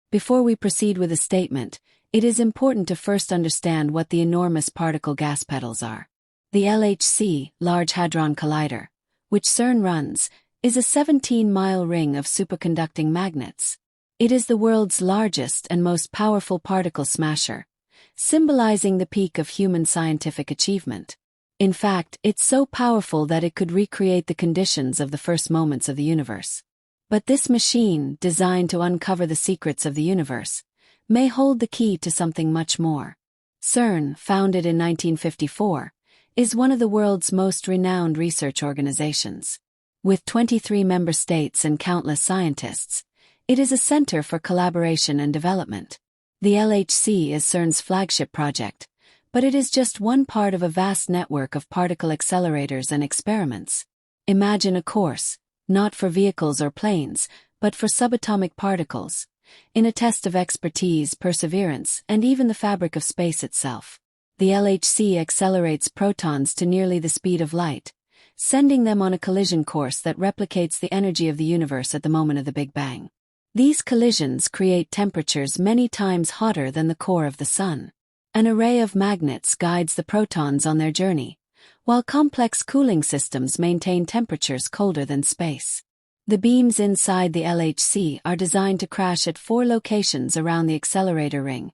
Before we proceed with a statement, it is important to first understand what the enormous particle gas pedals are. The LHC, Large Hadron Collider, which CERN runs, is a 17-mile ring of superconducting magnets. It is the world's largest and most powerful particle smasher, symbolizing the peak of human scientific achievement. In fact, it's so powerful that it could recreate the conditions of the first moments of the universe. But this machine, designed to uncover the secrets of the universe, may hold the key to something much more. CERN, founded in 1954, is one of the world's most renowned research organizations. With 23 member states and countless scientists, it is a center for collaboration and development. The LHC is CERN's flagship project, but it is just one part of a vast network of particle accelerators and experiments. Imagine a course, not for vehicles or planes, but for subatomic particles, in a test of expertise, perseverance, and even the fabric of space itself. The LHC accelerates protons to nearly the speed of light, sending them on a collision course that replicates the energy of the universe at the moment of the Big Bang. These collisions create temperatures many times hotter than the core of the Sun. An array of magnets guides the protons on their journey, while complex cooling systems maintain temperatures colder than space. The beams inside the LHC are designed to crash at 4 locations around the accelerator ring,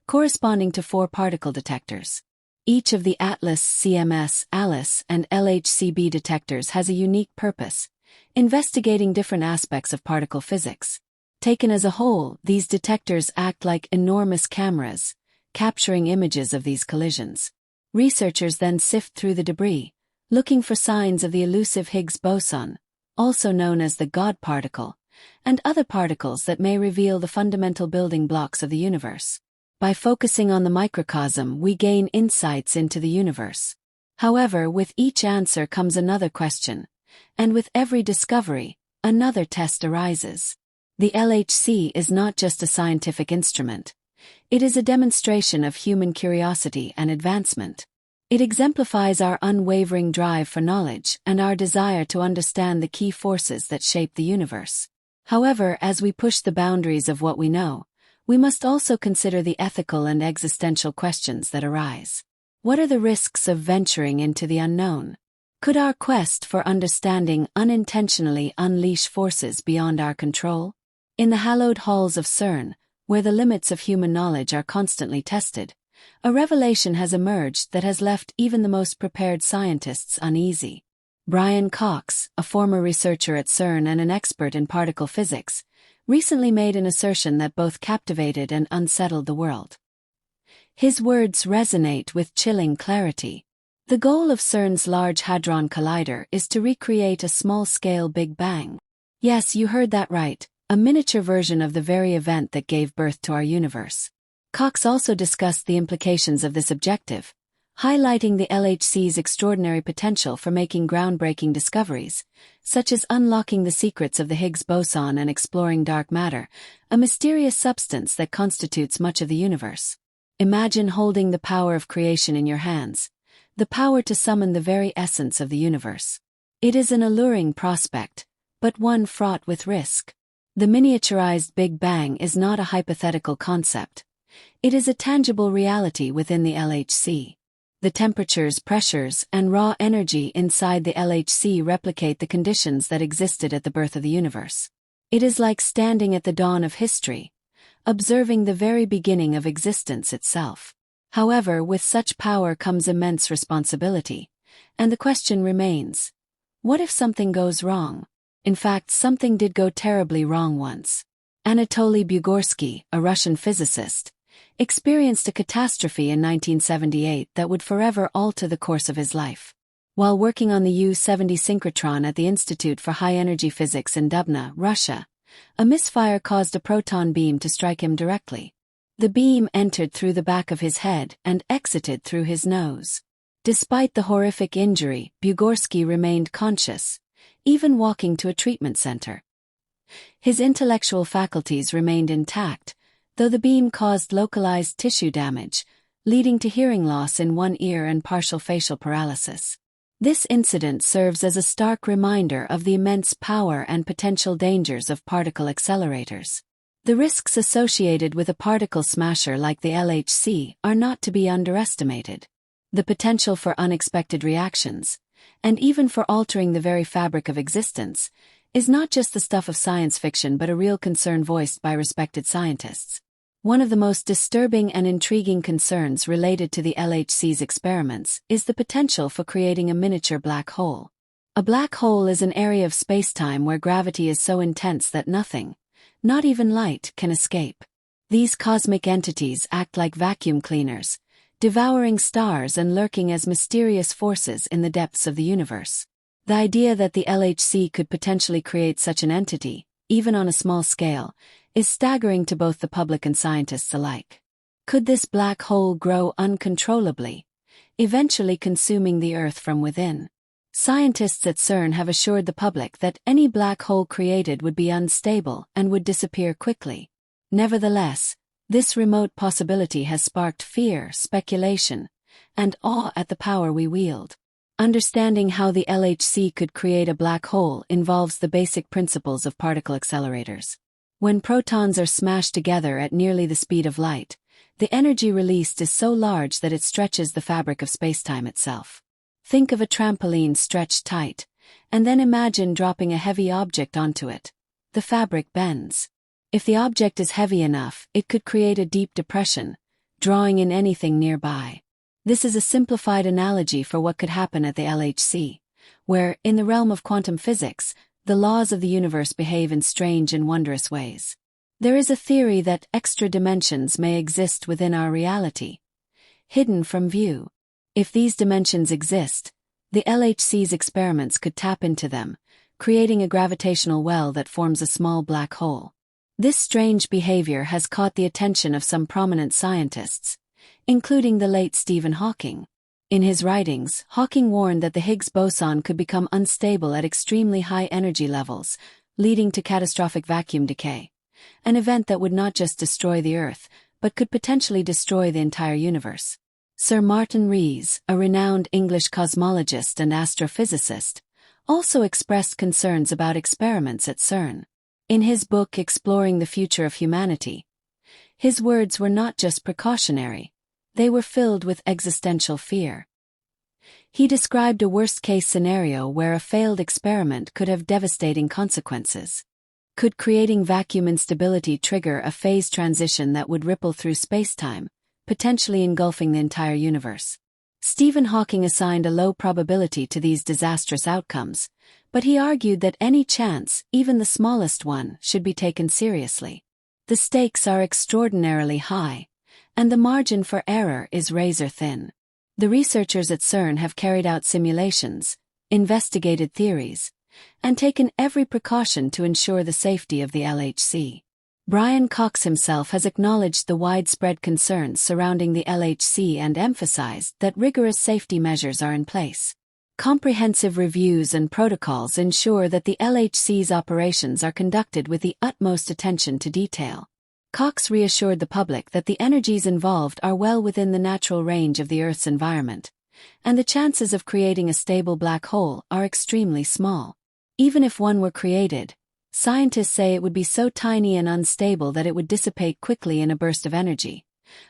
corresponding to 4 particle detectors. Each of the Atlas, CMS, ALICE, and LHCb detectors has a unique purpose, investigating different aspects of particle physics. Taken as a whole, these detectors act like enormous cameras, capturing images of these collisions. Researchers then sift through the debris, looking for signs of the elusive Higgs boson, also known as the God particle, and other particles that may reveal the fundamental building blocks of the universe. By focusing on the microcosm, we gain insights into the universe. However, with each answer comes another question, and with every discovery, another test arises. The LHC is not just a scientific instrument. It is a demonstration of human curiosity and advancement. It exemplifies our unwavering drive for knowledge and our desire to understand the key forces that shape the universe. However, as we push the boundaries of what we know, we must also consider the ethical and existential questions that arise. What are the risks of venturing into the unknown? Could our quest for understanding unintentionally unleash forces beyond our control? In the hallowed halls of CERN, where the limits of human knowledge are constantly tested, a revelation has emerged that has left even the most prepared scientists uneasy. Brian Cox, a former researcher at CERN and an expert in particle physics, recently made an assertion that both captivated and unsettled the world. His words resonate with chilling clarity. The goal of CERN's Large Hadron Collider is to recreate a small-scale Big Bang. Yes, you heard that right. A miniature version of the very event that gave birth to our universe. Cox also discussed the implications of this objective, highlighting the LHC's extraordinary potential for making groundbreaking discoveries, such as unlocking the secrets of the Higgs boson and exploring dark matter, a mysterious substance that constitutes much of the universe. Imagine holding the power of creation in your hands, the power to summon the very essence of the universe. It is an alluring prospect, but one fraught with risk. The miniaturized Big Bang is not a hypothetical concept. It is a tangible reality within the LHC. The temperatures, pressures, and raw energy inside the LHC replicate the conditions that existed at the birth of the universe. It is like standing at the dawn of history, observing the very beginning of existence itself. However, with such power comes immense responsibility, and the question remains, what if something goes wrong? In fact, something did go terribly wrong once. Anatoly Bugorsky, a Russian physicist, experienced a catastrophe in 1978 that would forever alter the course of his life. While working on the U-70 synchrotron at the Institute for High-Energy Physics in Dubna, Russia, a misfire caused a proton beam to strike him directly. The beam entered through the back of his head and exited through his nose. Despite the horrific injury, Bugorsky remained conscious, even walking to a treatment center. His intellectual faculties remained intact, though the beam caused localized tissue damage, leading to hearing loss in one ear and partial facial paralysis. This incident serves as a stark reminder of the immense power and potential dangers of particle accelerators. The risks associated with a particle smasher like the LHC are not to be underestimated. The potential for unexpected reactions, and even for altering the very fabric of existence, is not just the stuff of science fiction but a real concern voiced by respected scientists. One of the most disturbing and intriguing concerns related to the LHC's experiments is the potential for creating a miniature black hole. A black hole is an area of spacetime where gravity is so intense that nothing, not even light, can escape. These cosmic entities act like vacuum cleaners, devouring stars and lurking as mysterious forces in the depths of the universe. The idea that the LHC could potentially create such an entity, even on a small scale, is staggering to both the public and scientists alike. Could this black hole grow uncontrollably, eventually consuming the Earth from within? Scientists at CERN have assured the public that any black hole created would be unstable and would disappear quickly. Nevertheless, this remote possibility has sparked fear, speculation, and awe at the power we wield. Understanding how the LHC could create a black hole involves the basic principles of particle accelerators. When protons are smashed together at nearly the speed of light, the energy released is so large that it stretches the fabric of spacetime itself. Think of a trampoline stretched tight, and then imagine dropping a heavy object onto it. The fabric bends. If the object is heavy enough, it could create a deep depression, drawing in anything nearby. This is a simplified analogy for what could happen at the LHC, where, in the realm of quantum physics, the laws of the universe behave in strange and wondrous ways. There is a theory that extra dimensions may exist within our reality, hidden from view. If these dimensions exist, the LHC's experiments could tap into them, creating a gravitational well that forms a small black hole. This strange behavior has caught the attention of some prominent scientists, including the late Stephen Hawking. In his writings, Hawking warned that the Higgs boson could become unstable at extremely high energy levels, leading to catastrophic vacuum decay, an event that would not just destroy the Earth, but could potentially destroy the entire universe. Sir Martin Rees, a renowned English cosmologist and astrophysicist, also expressed concerns about experiments at CERN. In his book Exploring the Future of Humanity, his words were not just precautionary, they were filled with existential fear. He described a worst-case scenario where a failed experiment could have devastating consequences. Could creating vacuum instability trigger a phase transition that would ripple through spacetime, potentially engulfing the entire universe? Stephen Hawking assigned a low probability to these disastrous outcomes, but he argued that any chance, even the smallest one, should be taken seriously. The stakes are extraordinarily high, and the margin for error is razor-thin. The researchers at CERN have carried out simulations, investigated theories, and taken every precaution to ensure the safety of the LHC. Brian Cox himself has acknowledged the widespread concerns surrounding the LHC and emphasized that rigorous safety measures are in place. Comprehensive reviews and protocols ensure that the LHC's operations are conducted with the utmost attention to detail. Cox reassured the public that the energies involved are well within the natural range of the Earth's environment, and the chances of creating a stable black hole are extremely small. Even if one were created, scientists say it would be so tiny and unstable that it would dissipate quickly in a burst of energy,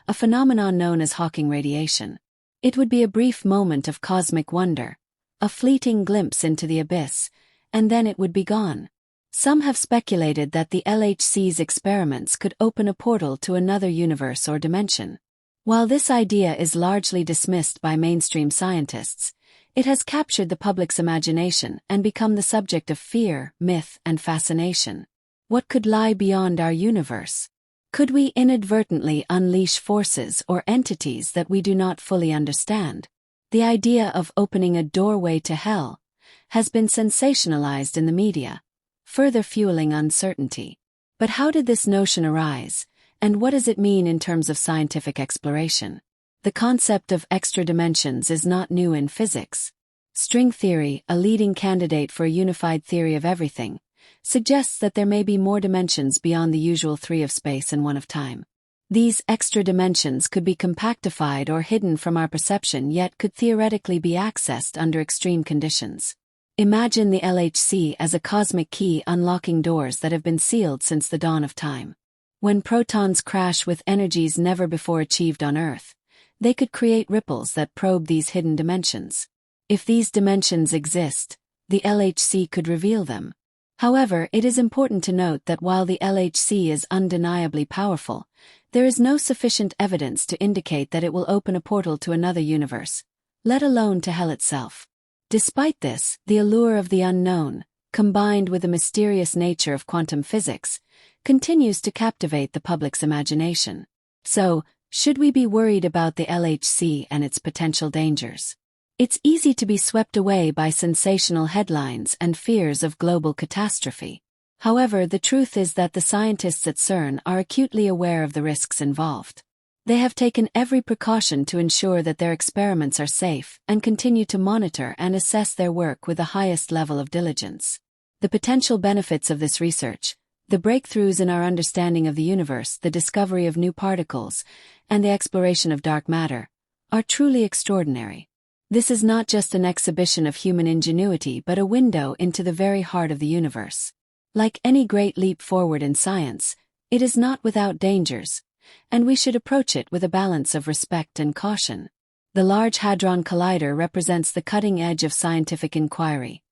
a phenomenon known as Hawking radiation. It would be a brief moment of cosmic wonder, a fleeting glimpse into the abyss, and then it would be gone. Some have speculated that the LHC's experiments could open a portal to another universe or dimension. While this idea is largely dismissed by mainstream scientists, it has captured the public's imagination and become the subject of fear, myth, and fascination. What could lie beyond our universe? Could we inadvertently unleash forces or entities that we do not fully understand? The idea of opening a doorway to hell has been sensationalized in the media, further fueling uncertainty. But how did this notion arise, and what does it mean in terms of scientific exploration? The concept of extra dimensions is not new in physics. String theory, a leading candidate for a unified theory of everything, suggests that there may be more dimensions beyond the usual three of space and one of time. These extra dimensions could be compactified or hidden from our perception, yet could theoretically be accessed under extreme conditions. Imagine the LHC as a cosmic key unlocking doors that have been sealed since the dawn of time. When protons crash with energies never before achieved on Earth, they could create ripples that probe these hidden dimensions. If these dimensions exist, the LHC could reveal them. However, it is important to note that while the LHC is undeniably powerful, there is no sufficient evidence to indicate that it will open a portal to another universe, let alone to hell itself. Despite this, the allure of the unknown, combined with the mysterious nature of quantum physics, continues to captivate the public's imagination. So, should we be worried about the LHC and its potential dangers? It's easy to be swept away by sensational headlines and fears of global catastrophe. However, the truth is that the scientists at CERN are acutely aware of the risks involved. They have taken every precaution to ensure that their experiments are safe and continue to monitor and assess their work with the highest level of diligence. The potential benefits of this research, the breakthroughs in our understanding of the universe, the discovery of new particles, and the exploration of dark matter, are truly extraordinary. This is not just an exhibition of human ingenuity but a window into the very heart of the universe. Like any great leap forward in science, it is not without dangers, and we should approach it with a balance of respect and caution. The Large Hadron Collider represents the cutting edge of scientific inquiry,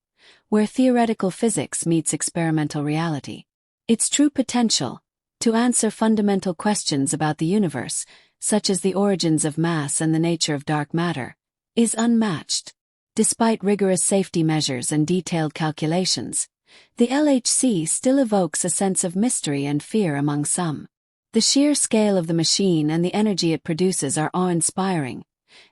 where theoretical physics meets experimental reality. Its true potential, to answer fundamental questions about the universe, such as the origins of mass and the nature of dark matter, is unmatched. Despite rigorous safety measures and detailed calculations, the LHC still evokes a sense of mystery and fear among some. The sheer scale of the machine and the energy it produces are awe-inspiring,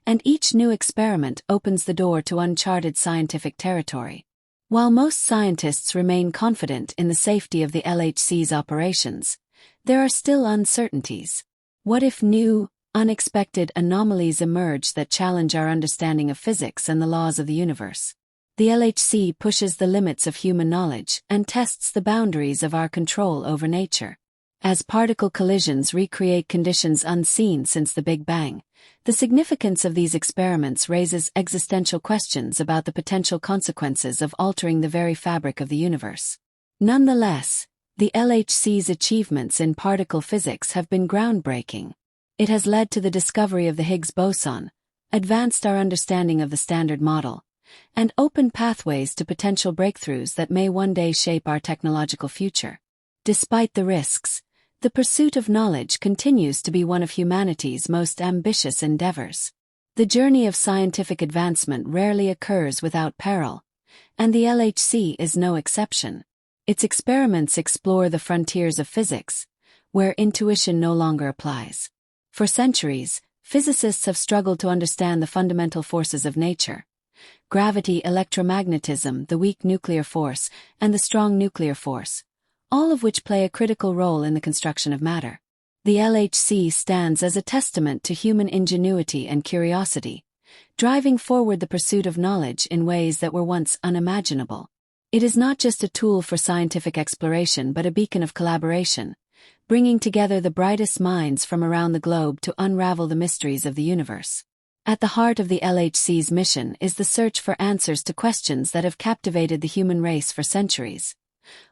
and each new experiment opens the door to uncharted scientific territory. While most scientists remain confident in the safety of the LHC's operations, there are still uncertainties. What if new, unexpected anomalies emerge that challenge our understanding of physics and the laws of the universe? The LHC pushes the limits of human knowledge and tests the boundaries of our control over nature. As particle collisions recreate conditions unseen since the Big Bang, the significance of these experiments raises existential questions about the potential consequences of altering the very fabric of the universe. Nonetheless, the LHC's achievements in particle physics have been groundbreaking. It has led to the discovery of the Higgs boson, advanced our understanding of the Standard Model, and opened pathways to potential breakthroughs that may one day shape our technological future. Despite the risks, the pursuit of knowledge continues to be one of humanity's most ambitious endeavors. The journey of scientific advancement rarely occurs without peril, and the LHC is no exception. Its experiments explore the frontiers of physics, where intuition no longer applies. For centuries, physicists have struggled to understand the fundamental forces of nature: gravity, electromagnetism, the weak nuclear force, and the strong nuclear force, all of which play a critical role in the construction of matter. The LHC stands as a testament to human ingenuity and curiosity, driving forward the pursuit of knowledge in ways that were once unimaginable. It is not just a tool for scientific exploration but a beacon of collaboration, bringing together the brightest minds from around the globe to unravel the mysteries of the universe. At the heart of the LHC's mission is the search for answers to questions that have captivated the human race for centuries.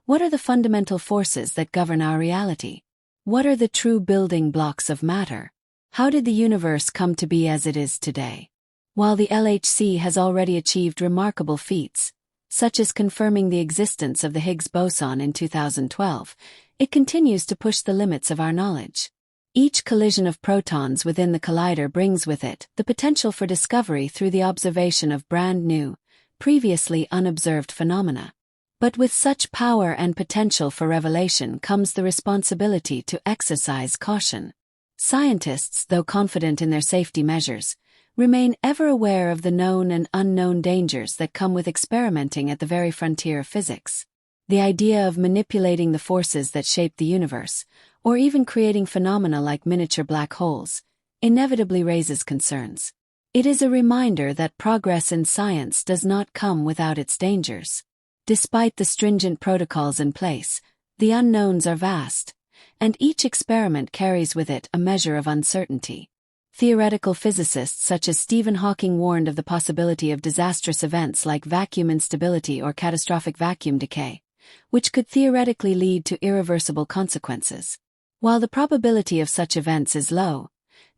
What are the fundamental forces that govern our reality? What are the true building blocks of matter? How did the universe come to be as it is today? While the LHC has already achieved remarkable feats, such as confirming the existence of the Higgs boson in 2012, it continues to push the limits of our knowledge. Each collision of protons within the collider brings with it the potential for discovery through the observation of brand new, previously unobserved phenomena. But with such power and potential for revelation comes the responsibility to exercise caution. Scientists, though confident in their safety measures, remain ever aware of the known and unknown dangers that come with experimenting at the very frontier of physics. The idea of manipulating the forces that shape the universe, or even creating phenomena like miniature black holes, inevitably raises concerns. It is a reminder that progress in science does not come without its dangers. Despite the stringent protocols in place, the unknowns are vast, and each experiment carries with it a measure of uncertainty. Theoretical physicists such as Stephen Hawking warned of the possibility of disastrous events like vacuum instability or catastrophic vacuum decay, which could theoretically lead to irreversible consequences. While the probability of such events is low,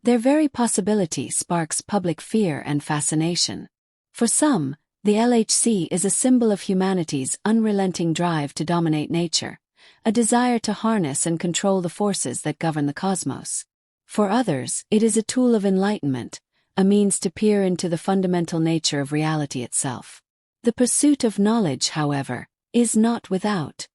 their very possibility sparks public fear and fascination. For some, the LHC is a symbol of humanity's unrelenting drive to dominate nature, a desire to harness and control the forces that govern the cosmos. For others, it is a tool of enlightenment, a means to peer into the fundamental nature of reality itself. The pursuit of knowledge, however, is not without